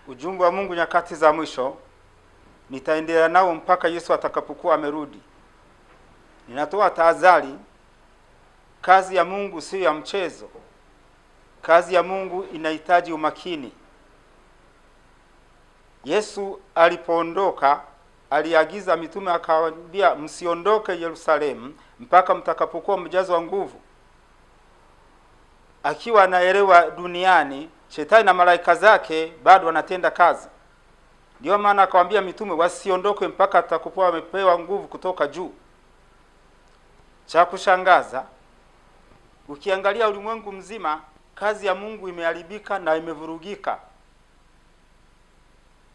ujumbe wa Mungu nyakati za mwisho. Nitaendelea nao mpaka Yesu atakapokuwa amerudi. Ninatoa tahadhari, kazi ya Mungu sio ya mchezo. Kazi ya Mungu inahitaji umakini. Yesu alipoondoka, aliagiza mitume akawaambia, msiondoke Yerusalemu mpaka mtakapokuwa mjazwa nguvu. Akiwa anaelewa duniani shetani na malaika zake bado wanatenda kazi. Ndio maana akawaambia mitume wasiondoke mpaka atakapokuwa wamepewa nguvu kutoka juu. Cha kushangaza, ukiangalia ulimwengu mzima, kazi ya Mungu imeharibika na imevurugika.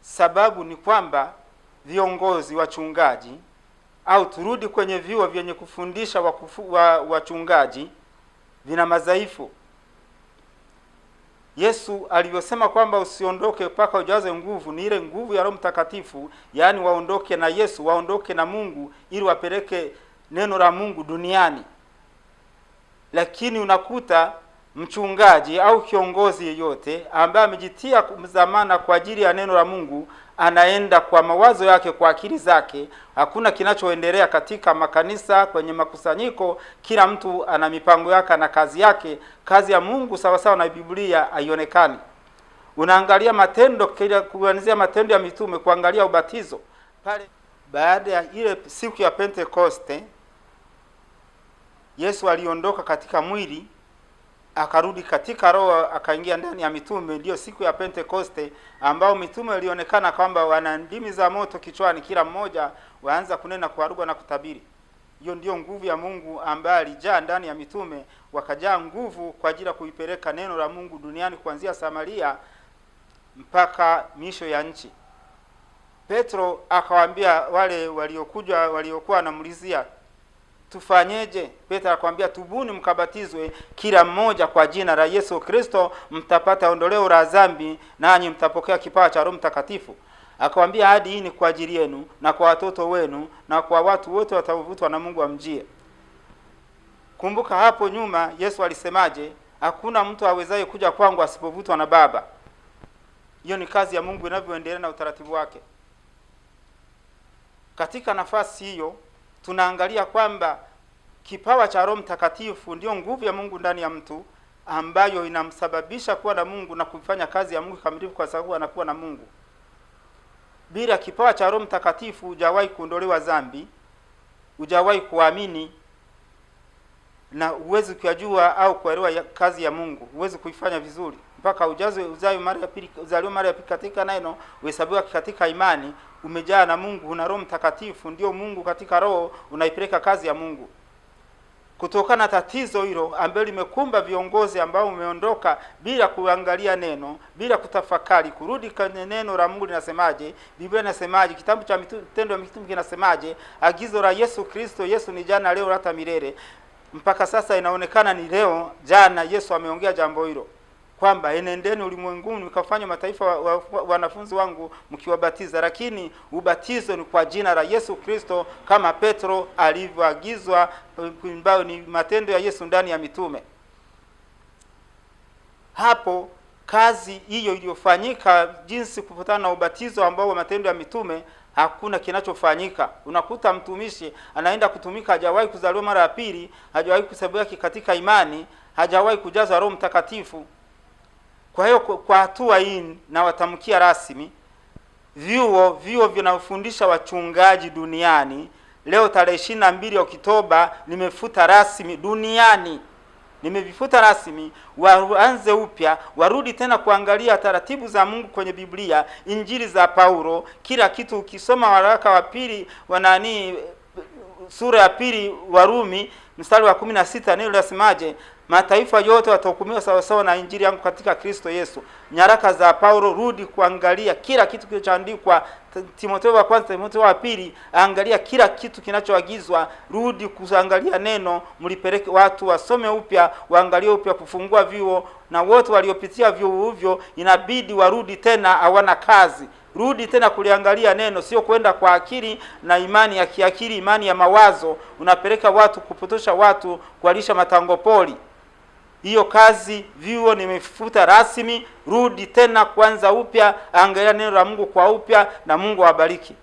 Sababu ni kwamba viongozi wachungaji, au turudi kwenye vyuo vyenye kufundisha wachungaji, vina madhaifu. Yesu aliyosema kwamba usiondoke mpaka ujaze nguvu, ni ile nguvu ya Roho Mtakatifu, yaani waondoke na Yesu, waondoke na Mungu ili wapeleke neno la Mungu duniani. Lakini unakuta mchungaji au kiongozi yeyote ambaye amejitia dhamana kwa ajili ya neno la Mungu, anaenda kwa mawazo yake, kwa akili zake. Hakuna kinachoendelea katika makanisa, kwenye makusanyiko. Kila mtu ana mipango yake na kazi yake. Kazi ya Mungu sawa sawa na Biblia haionekani. Unaangalia matendo, kuanzia matendo ya mitume, kuangalia ubatizo pale baada ya ile siku ya Pentekoste. Yesu aliondoka katika mwili, akarudi katika roho, akaingia ndani ya mitume. Ndio siku ya Pentekoste ambao mitume walionekana kwamba wana ndimi za moto kichwani, kila mmoja waanza kunena kwa lugha na kutabiri. Hiyo ndio nguvu ya Mungu ambaye alijaa ndani ya mitume, wakajaa nguvu kwa ajili ya kuipeleka neno la Mungu duniani, kuanzia Samaria mpaka misho ya nchi. Petro akawaambia wale waliokuwa wanamulizia, tufanyeje? Petro akamwambia, tubuni mkabatizwe kila mmoja kwa jina la Yesu Kristo, mtapata ondoleo la dhambi, nanyi mtapokea kipawa cha Roho Mtakatifu. Akamwambia, hadi hii ni kwa ajili yenu na kwa watoto wenu na kwa watu wote watavutwa na Mungu amjie. Kumbuka hapo nyuma Yesu alisemaje? Hakuna mtu awezaye kuja kwangu asipovutwa na Baba. Hiyo ni kazi ya Mungu inavyoendelea na utaratibu wake. Katika nafasi hiyo tunaangalia kwamba kipawa cha Roho Mtakatifu ndio nguvu ya Mungu ndani ya mtu, ambayo inamsababisha kuwa na Mungu na kufanya kazi ya Mungu kamilifu, kwa sababu anakuwa na Mungu. Bila kipawa cha Roho Mtakatifu hujawahi kuondolewa dhambi, hujawahi kuamini, na uwezi kujua au kuelewa kazi ya Mungu, uwezi kuifanya vizuri mpaka uzaliwe mara ya pili katika neno, uhesabiwa katika imani, umejaa na Mungu, una Roho Mtakatifu. Ndio Mungu katika roho unaipeleka kazi ya Mungu. Kutokana na tatizo hilo ambalo limekumba viongozi ambao umeondoka bila kuangalia neno, bila kutafakari, kurudi kwenye neno la Mungu linasemaje, Biblia inasemaje, kitabu cha Matendo ya Mitume kinasemaje, agizo la Yesu Kristo, Yesu ni jana leo hata milele. Mpaka sasa inaonekana ni leo jana Yesu ameongea jambo hilo, kwamba enendeni ulimwenguni mkafanye mataifa wanafunzi wangu mkiwabatiza. Lakini ubatizo ni kwa jina la Yesu Kristo, kama Petro alivyoagizwa, ambao ni matendo ya Yesu ndani ya mitume. Hapo kazi hiyo iliyofanyika jinsi kufuatana na ubatizo ambao wa matendo ya mitume, hakuna kinachofanyika. Unakuta mtumishi anaenda kutumika, hajawahi kuzaliwa mara ya pili, hajawahi kuhesabiwa katika imani, hajawahi kujaza Roho Mtakatifu. Kwa hiyo kwa hatua hii na watamkia rasmi, vyuo vinafundisha wachungaji duniani leo tarehe 22 Oktoba nimefuta rasmi duniani. Nimevifuta rasmi, waanze upya, warudi tena kuangalia taratibu za Mungu kwenye Biblia, Injili za Paulo, kila kitu. Ukisoma waraka wa pili sura ya pili Warumi mstari wa 16, neno linasemaje? Mataifa yote watahukumiwa sawa sawa na Injili yangu katika Kristo Yesu. Nyaraka za Paulo, rudi kuangalia kila kitu kilichoandikwa. Timotheo wa kwanza, Timotheo wa pili, angalia kila kitu kinachoagizwa. Rudi kuangalia neno, mlipeleke watu wasome upya, waangalie upya, kufungua vyuo, na wote waliopitia vyuo hivyo inabidi warudi tena, hawana kazi. Rudi tena kuliangalia neno, sio kwenda kwa akili na imani ya kiakili, imani ya mawazo. Unapeleka watu, kupotosha watu, kualisha matangopoli. hiyo kazi vyuo nimefuta rasmi, rudi tena kwanza upya, angalia neno la Mungu kwa upya, na Mungu awabariki.